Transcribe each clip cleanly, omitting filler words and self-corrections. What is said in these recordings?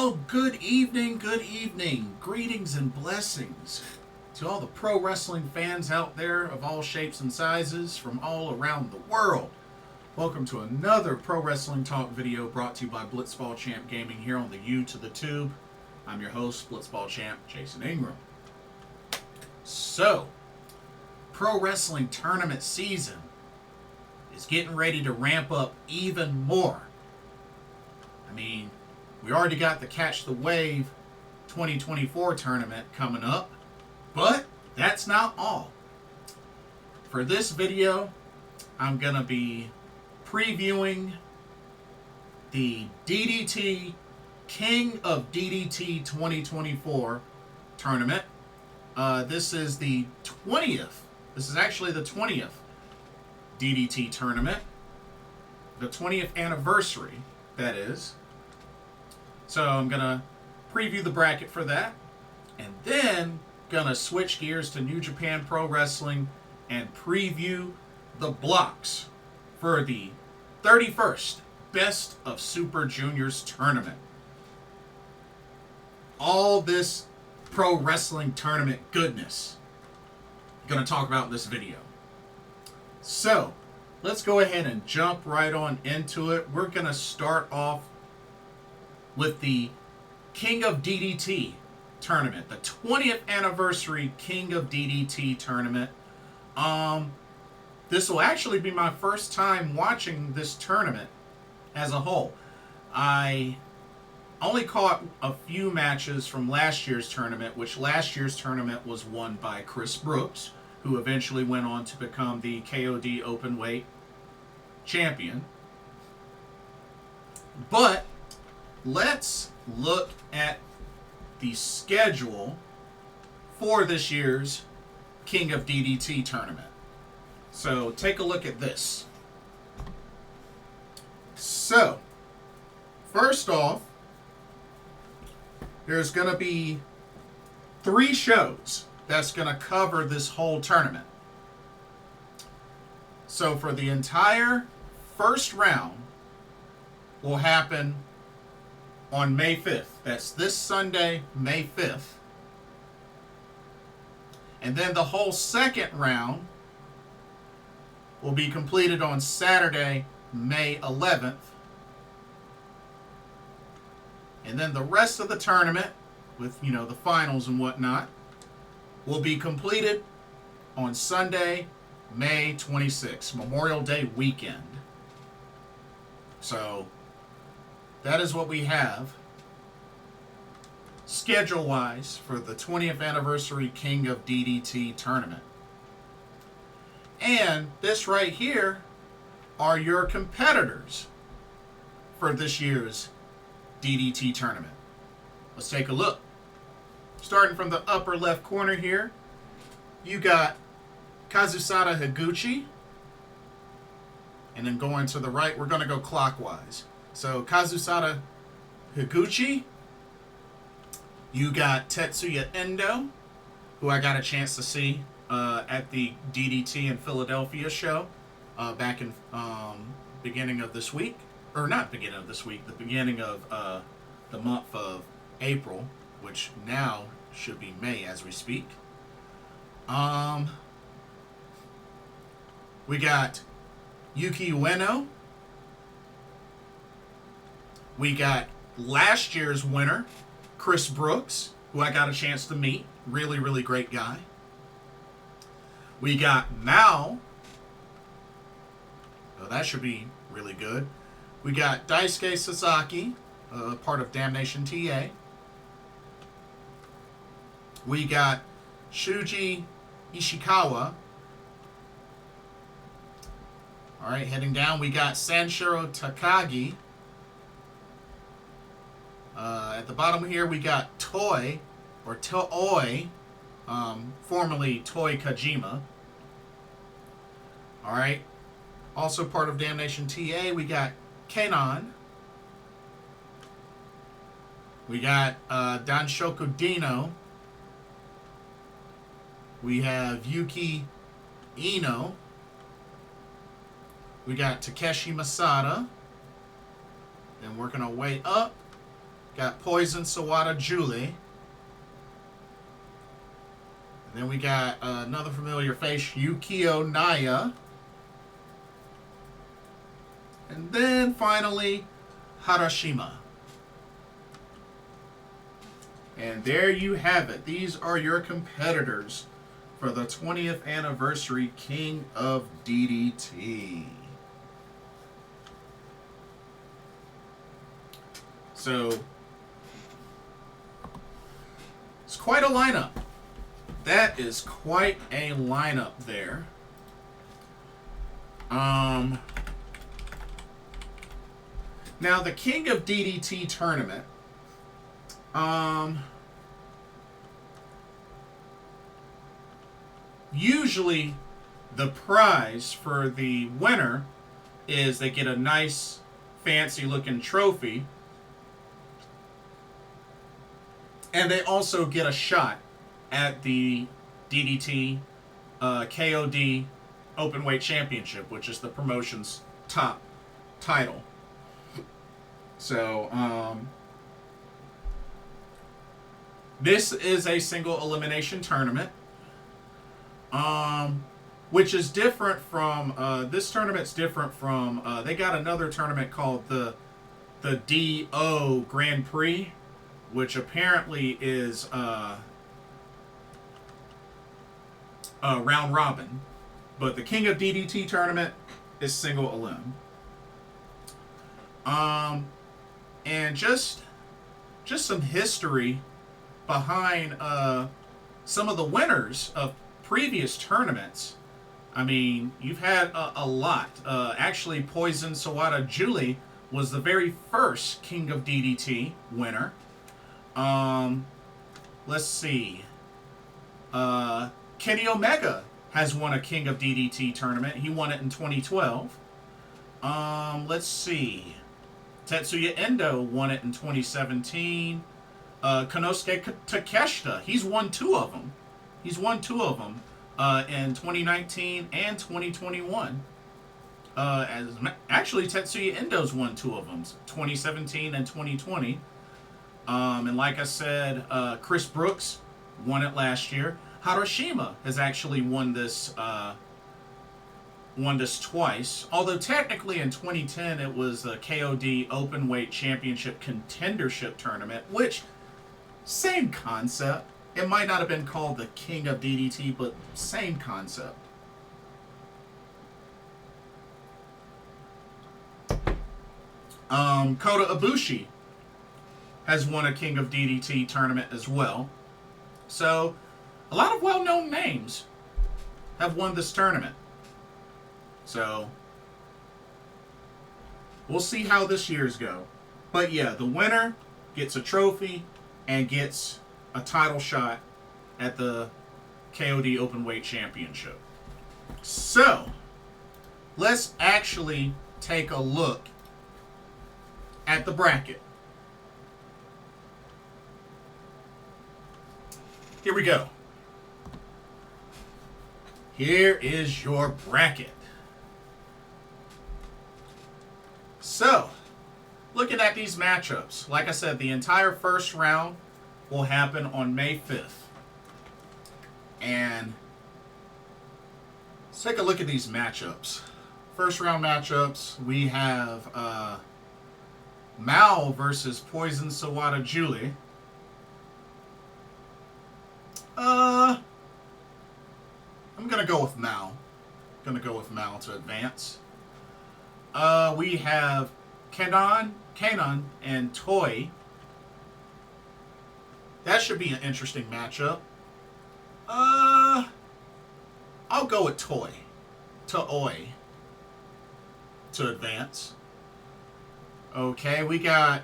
Well, good evening, greetings and blessings to all the pro wrestling fans out there of all shapes and sizes from all around the world. Welcome to another Pro Wrestling Talk video brought to you by Blitzball Champ Gaming here on the U to the Tube. I'm your host, Blitzball Champ, Jason Ingram. So, pro wrestling tournament season is getting ready to ramp up even more. I mean, we already got the Catch the Wave 2024 tournament coming up, but that's not all. For this video, I'm going to be previewing the DDT King of DDT 2024 tournament. This is the 20th. This is actually the 20th DDT tournament. The 20th anniversary, that is. So I'm going to preview the bracket for that, and then going to switch gears to New Japan Pro Wrestling and preview the blocks for the 31st Best of Super Juniors tournament. All this pro wrestling tournament goodness I'm going to talk about in this video. So let's go ahead and jump right on into it. We're going to start off with the King of DDT tournament, the 20th anniversary King of DDT tournament. This will actually be my first time watching this tournament as a whole. I only caught a few matches from last year's tournament, which last year's tournament was won by Chris Brooks, who eventually went on to become the KOD Openweight champion. But let's look at the schedule for this year's King of DDT tournament. So take a look at this. So, first off, there's going to be 3 shows that's going to cover this whole tournament. So for the entire first round will happen on May 5th. That's this Sunday, May 5th. And then the whole second round will be completed on Saturday, May 11th. And then the rest of the tournament, with, the finals and whatnot, will be completed on Sunday, May 26th, Memorial Day weekend. So that is what we have schedule-wise for the 20th anniversary King of DDT tournament. And this right here are your competitors for this year's DDT tournament. Let's take a look. Starting from the upper left corner here, you got Kazusada Higuchi. And then going to the right, we're going to go clockwise. So Kazusada Higuchi, you got Tetsuya Endo, who I got a chance to see at the DDT in Philadelphia show back in beginning of this week. Or not beginning of this week, the beginning of the month of April, which now should be May as we speak. We got Yuki Ueno. We got last year's winner, Chris Brooks, who I got a chance to meet. Really, really great guy. We got Mao. Oh, that should be really good. We got Daisuke Sasaki, part of Damnation TA. We got Shuji Ishikawa. All right, heading down, we got Sanshiro Takagi. At the bottom here, we got Toy, or Tooi, formerly Toy Kojima. All right, also part of Damnation TA, we got Kenan. We got Danshoku Dino. We have Yuki Ino. We got Takeshi Masada. Then working our way up, Got Poison Sawada Julie. And then we got another familiar face, Yukio Naya. And then finally, Harashima. And there you have it. These are your competitors for the 20th anniversary King of DDT. So, it's quite a lineup. That is quite a lineup there. Now the King of DDT tournament. Usually the prize for the winner is they get a nice fancy looking trophy. And they also get a shot at the DDT KOD Openweight Championship, which is the promotion's top title. So, this is a single elimination tournament, which is different from, this tournament's different from, they got another tournament called the DO Grand Prix, which apparently is round robin. But the King of DDT tournament is single elim. And just some history behind some of the winners of previous tournaments. I mean, you've had a lot. Actually, Poison Sawada Julie was the very first King of DDT winner. Let's see. Kenny Omega has won a King of DDT tournament. He won it in 2012. Let's see. Tetsuya Endo won it in 2017. Konosuke Takeshita, he's won two of them. In 2019 and 2021. Actually, Tetsuya Endo's won two of them, 2017 and 2020. And like I said, Chris Brooks won it last year. Harashima has actually won this twice. Although technically in 2010 it was the KOD Openweight Championship Contendership Tournament, which, same concept. It might not have been called the King of DDT, but same concept. Kota Ibushi has won a King of DDT tournament as well. So, a lot of well-known names have won this tournament. So, we'll see how this year's go. But yeah, the winner gets a trophy and gets a title shot at the KOD Openweight Championship. So, let's actually take a look at the bracket. Here we go. Here is your bracket. So, looking at these matchups, like I said, the entire first round will happen on May 5th. And let's take a look at these matchups. First round matchups, we have Mao versus Poison Sawada Julie. I'm going to go with Mao. To advance. We have Kanon and Toy. That should be an interesting matchup. I'll go with Toy to advance. Okay, we got,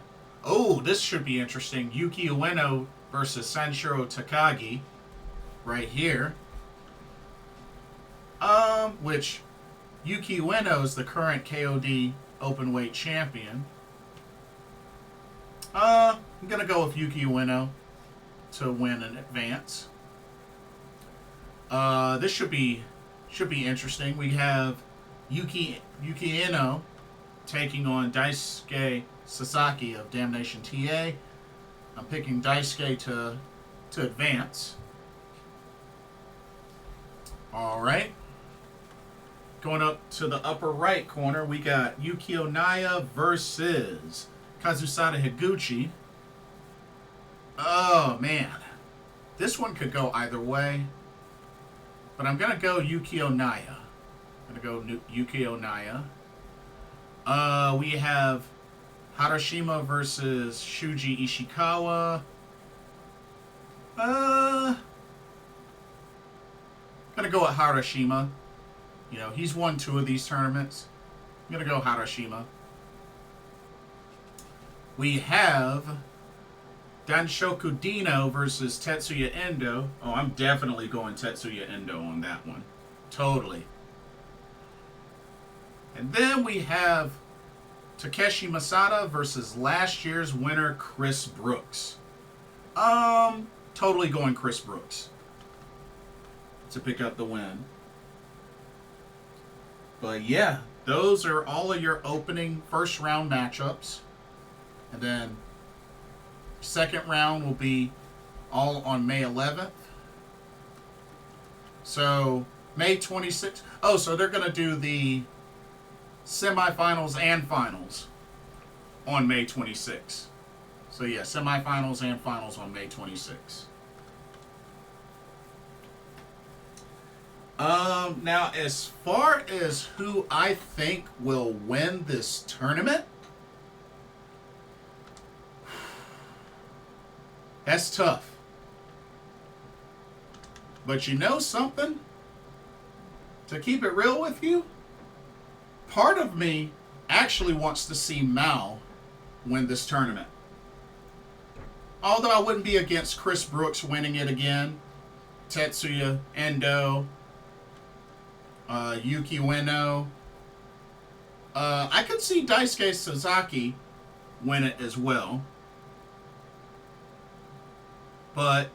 this should be interesting. Yuki Ueno versus Sanshiro Takagi right here. Which Yuki Ueno is the current KOD Openweight Champion. I'm gonna go with Yuki Ueno to win in advance. This should be interesting. We have Yuki Ueno taking on Daisuke Sasaki of Damnation TA I'm picking Daisuke to advance. All right. Going up to the upper right corner, we got Yukio Naya versus Kazusada Higuchi. Oh, man. This one could go either way. But I'm going to go Yukio Naya. I'm going to go Yukio Naya. We have Harashima versus Shuji Ishikawa. I'm going to go with Harashima. You know, he's won 2 of these tournaments. I'm going to go Harashima. We have Danshoku Dino versus Tetsuya Endo. Oh, I'm definitely going Tetsuya Endo on that one. Totally. And then we have Takeshi Masada versus last year's winner, Chris Brooks. Totally going Chris Brooks to pick up the win. But yeah, those are all of your opening first round matchups. And then second round will be all on May 11th. So May 26th. Oh, so they're going to do the semifinals and finals on May 26th. So yeah, semifinals and finals on May 26th. Now, as far as who I think will win this tournament, that's tough. But you know something? To keep it real with you, part of me actually wants to see Mao win this tournament. Although I wouldn't be against Chris Brooks winning it again, Tetsuya Endo, Yuki Ueno. I could see Daisuke Sasaki win it as well. But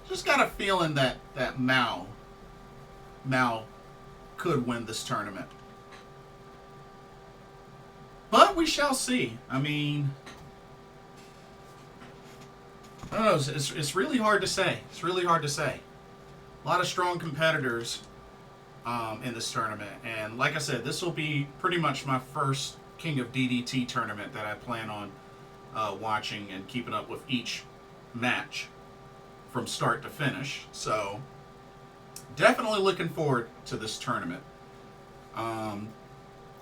just got a feeling that Mao could win this tournament. But we shall see. I mean, I don't know. It's really hard to say. It's really hard to say. A lot of strong competitors in this tournament. And like I said, this will be pretty much my first King of DDT tournament that I plan on watching and keeping up with each match from start to finish. So definitely looking forward to this tournament.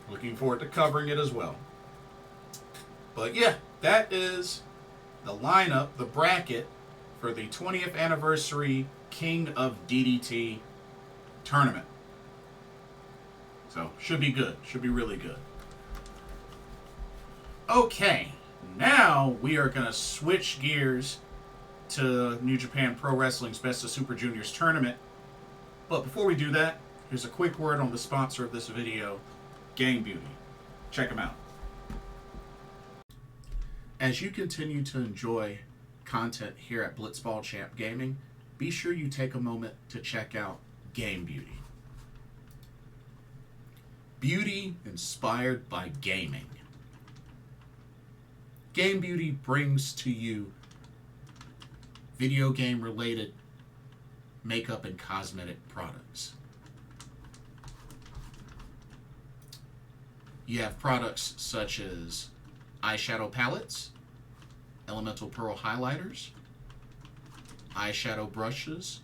Looking forward to covering it as well. But yeah, that is the lineup, the bracket for the 20th anniversary King of DDT tournament. So should be good. Should be really good. Okay, now we are going to switch gears to New Japan Pro Wrestling's Best of Super Juniors tournament. But before we do that, here's a quick word on the sponsor of this video, Game Beauty. Check them out. As you continue to enjoy content here at Blitzball Champ Gaming, be sure you take a moment to check out Game Beauty. Beauty inspired by gaming. Game Beauty brings to you video game related makeup and cosmetic products. You have products such as eyeshadow palettes, elemental pearl highlighters, eyeshadow brushes,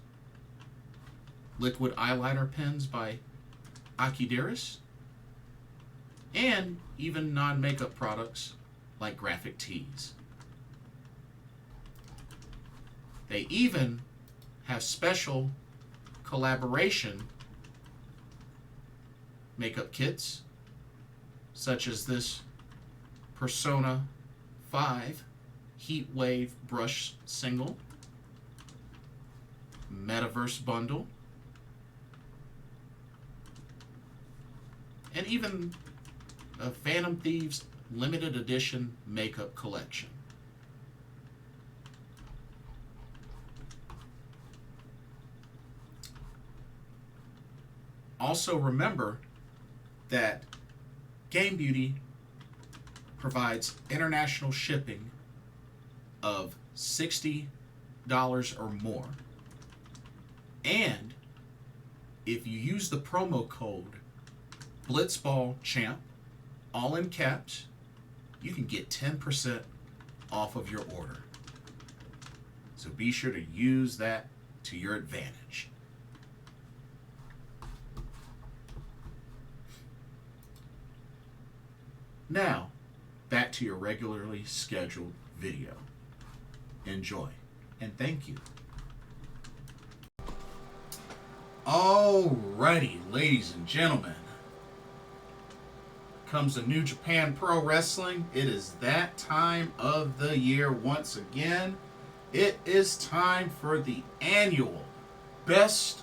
liquid eyeliner pens by Akideris, and even non-makeup products like graphic tees. They even have special collaboration makeup kits, such as this Persona 5 Heat Wave Brush Single, Metaverse Bundle, and even a Phantom Thieves limited edition makeup collection. Also remember that Game Beauty provides international shipping of $60 or more. And if you use the promo code BlitzballChamp, all in caps, you can get 10% off of your order. So be sure to use that to your advantage. Now, back to your regularly scheduled video. Enjoy, and thank you. Alrighty, ladies and gentlemen. Comes to New Japan Pro Wrestling. It is that time of the year once again. It is time for the annual Best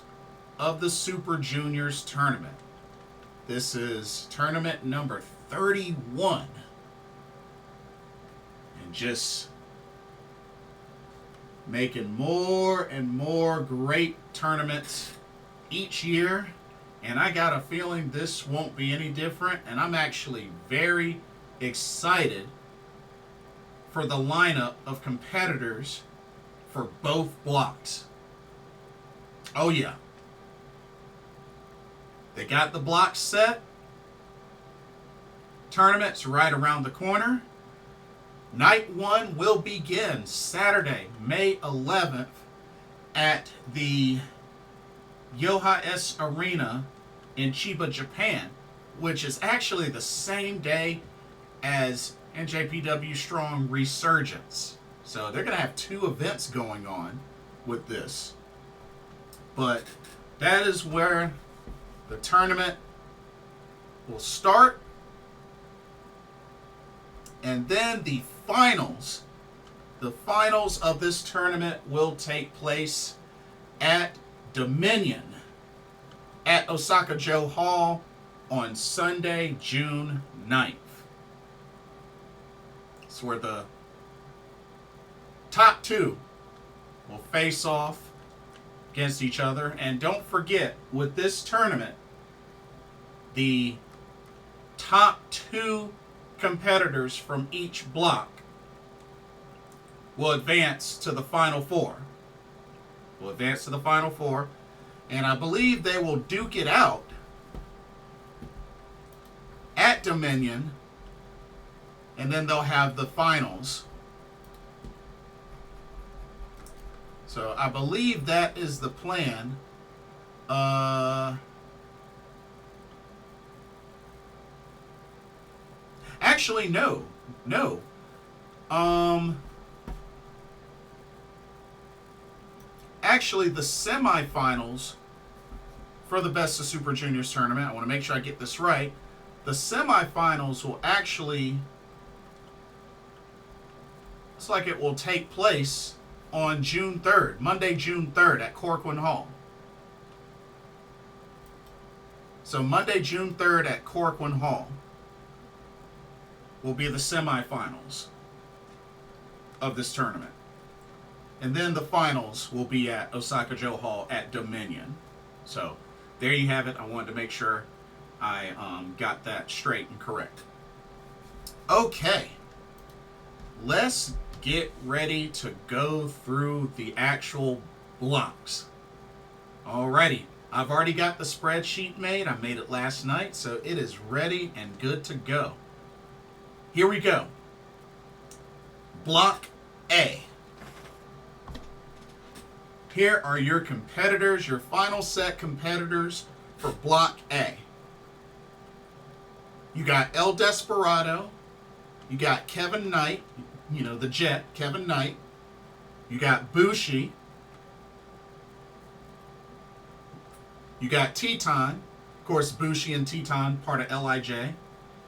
of the Super Juniors tournament. This is tournament number 31. And just making more and more great tournaments each year, and I got a feeling this won't be any different, and I'm actually very excited for the lineup of competitors for both blocks. Oh yeah. They got the blocks set. Tournament's right around the corner. Night 1 will begin Saturday, May 11th at the Yoha S Arena in Chiba, Japan, which is actually the same day as NJPW Strong Resurgence. So they're going to have 2 events going on with this. But that is where the tournament will start. And then the finals of this tournament will take place at Dominion at Osaka-jo Hall on Sunday, June 9th. It's where the top 2 will face off against each other. And don't forget, with this tournament, the top 2 competitors from each block will advance to the Final Four. And I believe they will duke it out at Dominion, and then they'll have the finals. So I believe that is the plan. Actually, no. Actually, the semifinals for the Best of Super Juniors tournament, I want to make sure I get this right. The semifinals will actually, it's like it will take place on June 3rd, Monday, June 3rd at Corcoran Hall. So Monday, June 3rd at Corcoran Hall will be the semifinals of this tournament. And then the finals will be at Osaka-jo Hall at Dominion. So there you have it. I wanted to make sure I got that straight and correct. Okay. Let's get ready to go through the actual blocks. Alrighty. I've already got the spreadsheet made. I made it last night, so it is ready and good to go. Here we go. Block A. Here are your competitors, your final set competitors for Block A. You got El Desperado. You got Kevin Knight, you know, the Jet, Kevin Knight. You got Bushi. You got Teton. Of course, Bushi and Teton, part of LIJ.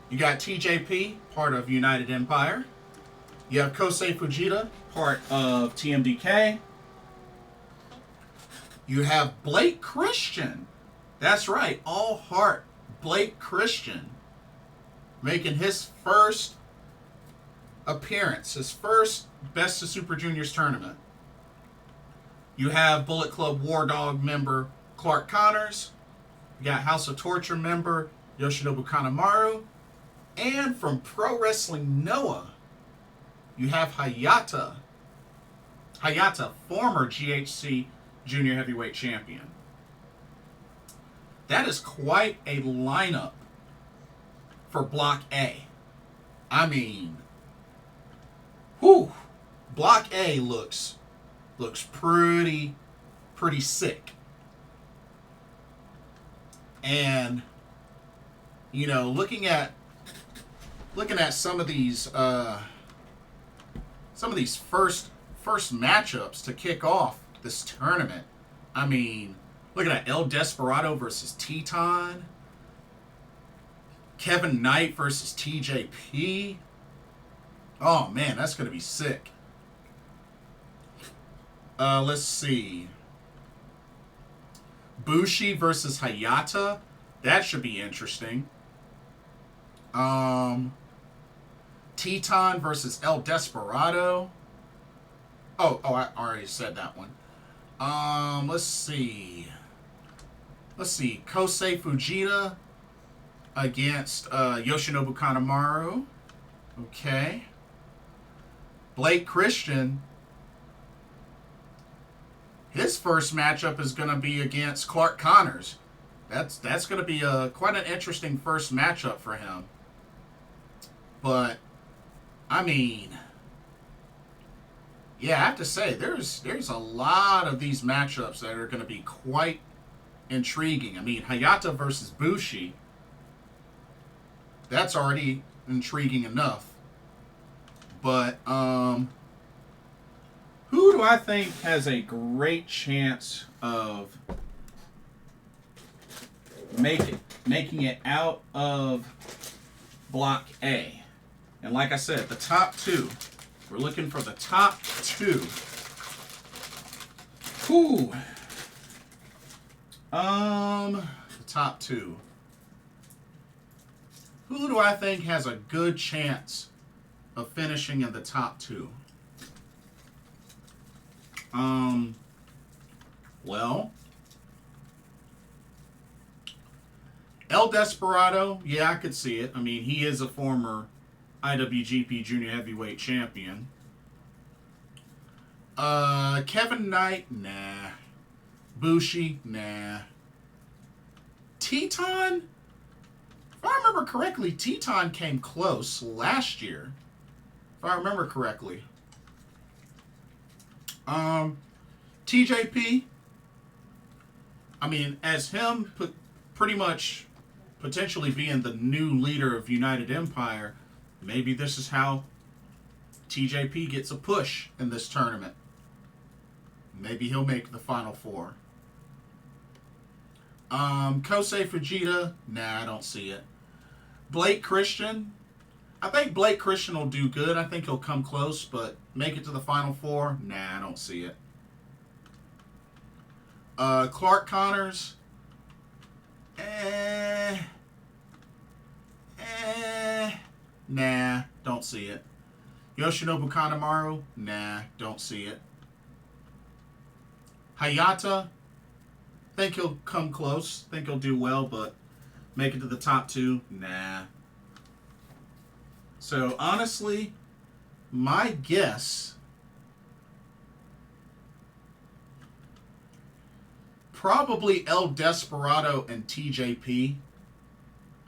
You got TJP, part of United Empire. You have Kosei Fujita, part of TMDK. You have Blake Christian. That's right, All Heart Blake Christian, making his first appearance, his first Best of Super Juniors tournament. You have Bullet Club War Dog member Clark Connors. You got House of Torture member Yoshinobu Kanemaru. And from Pro Wrestling Noah, you have Hayata Hayata, former GHC Junior Heavyweight Champion. That is quite a lineup for Block A. I mean, whew, Block A looks pretty sick. And you know, looking at some of these first matchups to kick off this tournament. I mean, look at that, El Desperado versus Teton. Kevin Knight versus TJP. Oh man, that's gonna be sick. Let's see. Bushi versus Hayata. That should be interesting. Teton versus El Desperado. Oh, I already said that one. Let's see. Kosei Fujita against Yoshinobu Kanemaru. Okay. Blake Christian. His first matchup is going to be against Clark Connors. That's going to be quite an interesting first matchup for him. But I mean, yeah, I have to say there's a lot of these matchups that are going to be quite intriguing. I mean, Hayata versus Bushi. That's already intriguing enough. But who do I think has a great chance of making it out of Block A? And like I said, the top two. We're looking for the top two. Whew. The top two. Who do I think has a good chance of finishing in the top two? Well, El Desperado, yeah, I could see it. I mean, he is a former IWGP Junior Heavyweight Champion. Kevin Knight, nah. Bushi, nah. Teton? If I remember correctly, Teton came close last year. If I remember correctly. TJP, I mean, as him pretty much potentially being the new leader of United Empire, maybe this is how TJP gets a push in this tournament. Maybe he'll make the Final Four. Kosei Fujita, nah, I don't see it. Blake Christian, I think Blake Christian will do good. I think he'll come close, but make it to the Final Four, nah, I don't see it. Clark Connors, nah, don't see it. Yoshinobu Kanemaru, nah, don't see it. Hayata, think he'll come close, think he'll do well, but make it to the top two, nah. So honestly, my guess, probably El Desperado and TJP,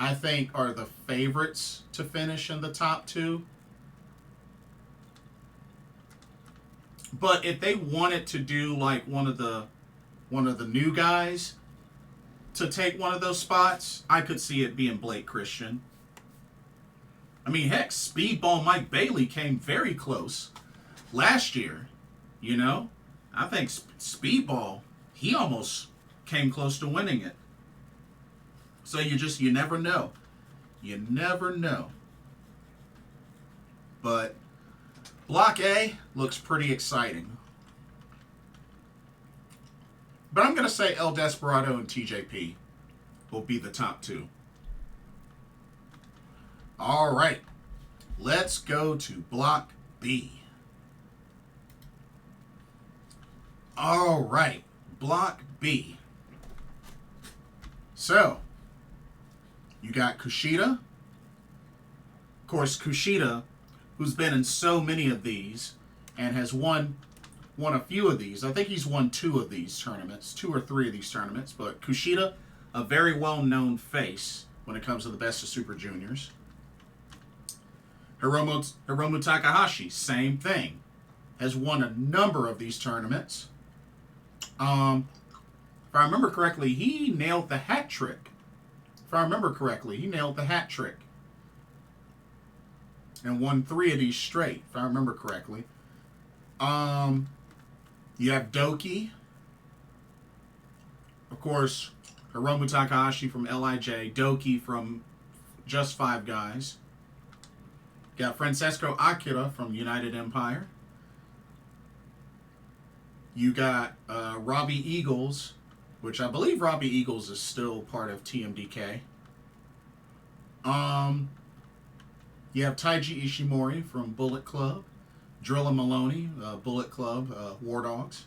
I think, are the favorites to finish in the top two. But if they wanted to do like one of the new guys to take one of those spots, I could see it being Blake Christian. I mean, heck, Speedball Mike Bailey came very close last year, you know? I think Speedball, he almost came close to winning it. So you never know. You never know. But Block A looks pretty exciting. But I'm going to say El Desperado and TJP will be the top two. All right. Let's go to Block B. All right. Block B. So, you got Kushida. Of course, Kushida, who's been in so many of these and has won won a few of these. I think he's won 2 of these tournaments, 2 or 3 of these tournaments. But Kushida, a very well-known face when it comes to the Best of Super Juniors. Hiromu Takahashi, same thing. Has won a number of these tournaments. If I remember correctly, he nailed the hat trick. And won 3 of these straight, if I remember correctly. You have Doki. Of course, Hiromu Takahashi from LIJ. Doki from Just Five Guys. You got Francesco Akira from United Empire. You got Robbie Eagles, which I believe Robbie Eagles is still part of TMDK. You have Taiji Ishimori from Bullet Club. Drilla Maloney, Bullet Club, War Dogs.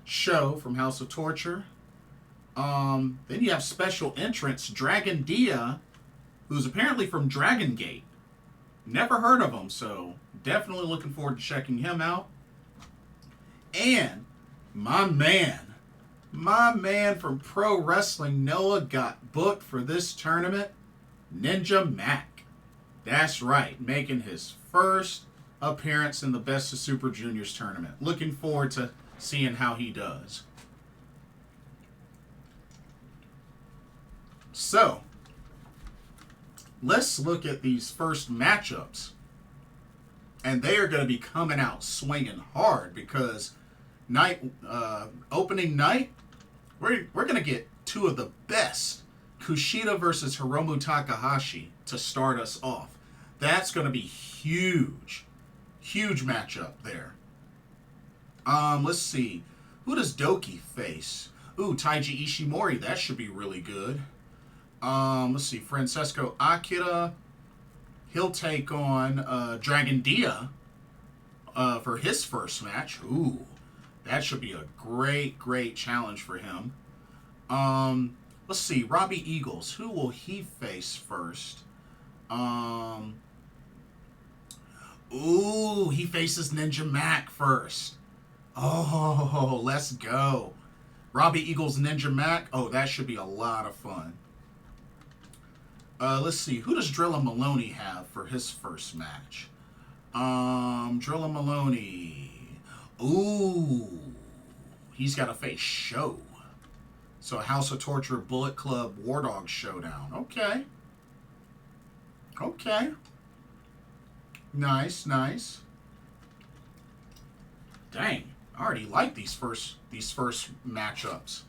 Sho from House of Torture. Then you have special entrants Dragon Dia, who's apparently from Dragon Gate. Never heard of him, so definitely looking forward to checking him out. And my man from Pro Wrestling Noah got booked for this tournament, Ninja Mac. That's right, making his first appearance in the Best of Super Juniors tournament. Looking forward to seeing how he does. So, let's look at these first matchups. And they are going to be coming out swinging hard because opening night, we're going to get 2 of the best. Kushida versus Hiromu Takahashi to start us off. That's going to be huge. Huge matchup there. Let's see. Who does Doki face? Ooh, Taiji Ishimori. That should be really good. Let's see. Francesco Akira. He'll take on Dragon Dia for his first match. Ooh, that should be a great challenge for him. Let's see. Robbie Eagles. Who will he face first? Ooh, he faces Ninja Mac first. Oh, let's go. Robbie Eagles, Ninja Mac. Oh, that should be a lot of fun. Let's see. Who does Drilla Maloney have for his first match? Drilla Maloney. Ooh, he's got to face Sho. So House of Torture, Bullet Club, War Dog Showdown. Okay. Nice. Dang, I already like these first matchups.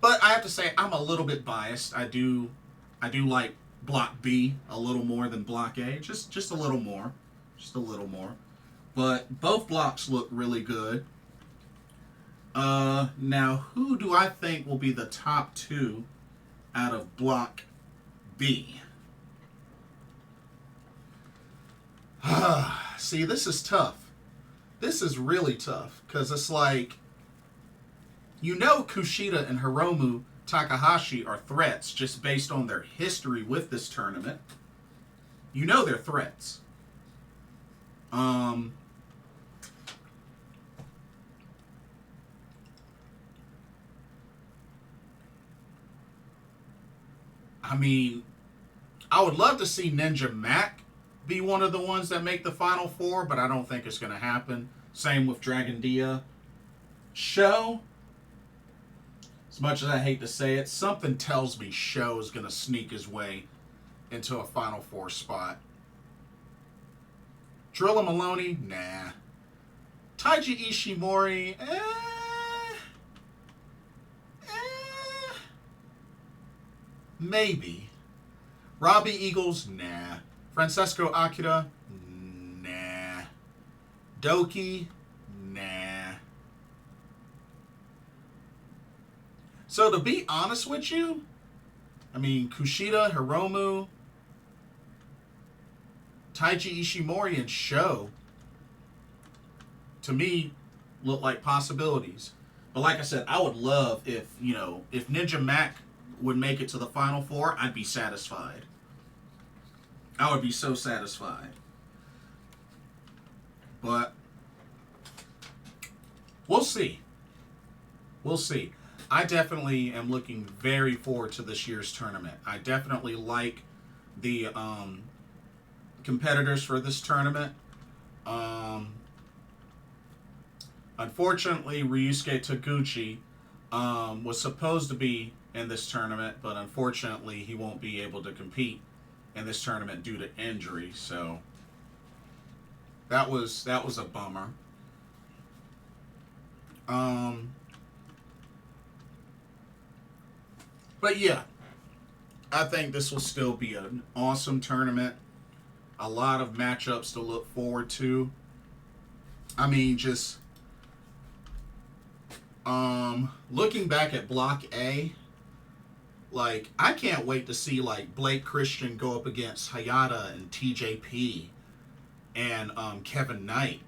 But I have to say, I'm a little bit biased. I do like Block B a little more than Block A. Just a little more. But both blocks look really good. Now, who do I think will be the top 2 out of Block B? See, this is tough. This is really tough because it's like, Kushida and Hiromu Takahashi are threats just based on their history with this tournament. They're threats. I mean, I would love to see Ninja Mac be one of the ones that make the Final 4, but I don't think it's going to happen. Same with Dragon Dia. Sho, as much as I hate to say it, something tells me Sho is going to sneak his way into a Final 4 spot. Drilla Maloney, nah. Taiji Ishimori, maybe. Robbie Eagles, nah. Francesco Akira, nah. Doki, nah. So to be honest with you, I mean, Kushida, Hiromu, Taiji Ishimori, and Sho, to me, look like possibilities. But like I said, I would love if Ninja Mac would make it to the Final 4, I'd be satisfied. I would be so satisfied. But we'll see. We'll see. I definitely am looking very forward to this year's tournament. I definitely like the competitors for this tournament. Unfortunately, Ryusuke Taguchi was supposed to be in this tournament, but unfortunately, he won't be able to compete in this tournament due to injury. So that was a bummer. But yeah, I think this will still be an awesome tournament. A lot of matchups to look forward to. I mean, just looking back at Block A, like, I can't wait to see, like, Blake Christian go up against Hayata and TJP and Kevin Knight,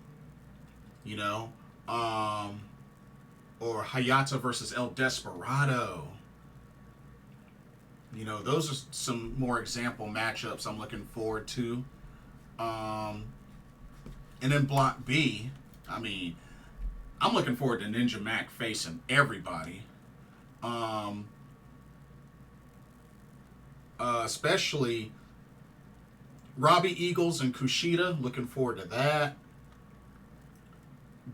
you know, or Hayata versus El Desperado. You know, those are some more example matchups I'm looking forward to. And then Block B, I mean, I'm looking forward to Ninja Mac facing everybody. Especially Robbie Eagles and Kushida. Looking forward to that.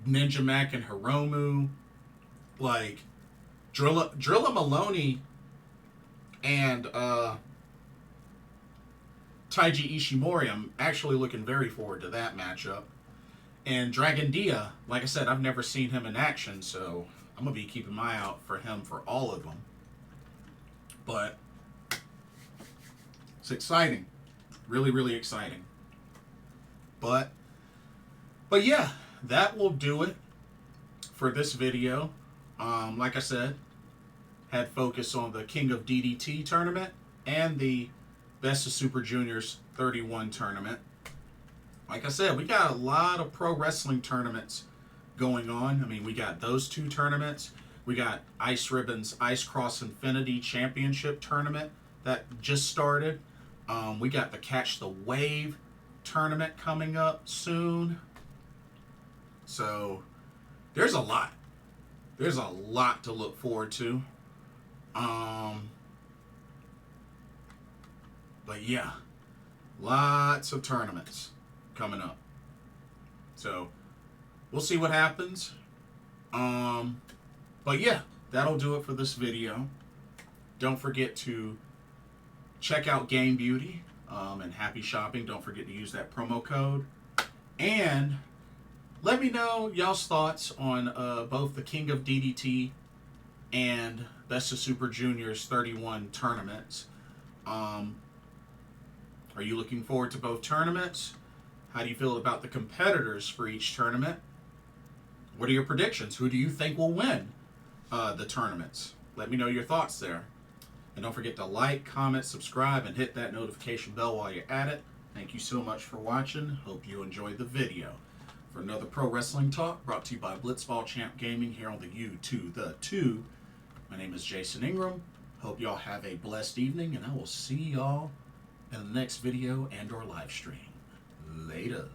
Ninja Mac and Hiromu. Like, Drilla Maloney and Taiji Ishimori, I'm actually looking very forward to that matchup. And Dragon Dia, like I said, I've never seen him in action, so I'm going to be keeping my eye out for him for all of them. But it's exciting. Really, really exciting. But yeah, that will do it for this video. Like I said, had focus on the King of DDT tournament and the Best of Super Juniors 31 tournament. Like I said, we got a lot of pro wrestling tournaments going on. I mean, we got those two tournaments. We got Ice Ribbon's Ice Cross Infinity Championship tournament that just started. We got the Catch the Wave tournament coming up soon. So there's a lot. There's a lot to look forward to. But yeah, lots of tournaments coming up. So we'll see what happens. But yeah, that'll do it for this video. Don't forget to check out Game Beauty and Happy Shopping. Don't forget to use that promo code. And let me know y'all's thoughts on both the King of DDT and Best of Super Juniors 31 tournaments. Are you looking forward to both tournaments? How do you feel about the competitors for each tournament? What are your predictions? Who do you think will win the tournaments? Let me know your thoughts there. And don't forget to like, comment, subscribe, and hit that notification bell while you're at it. Thank you so much for watching. Hope you enjoyed the video. For another Pro Wrestling Talk brought to you by Blitzball Champ Gaming here on the U to the 2. My name is Jason Ingram. Hope y'all have a blessed evening, and I will see y'all in the next video and or live stream. Later.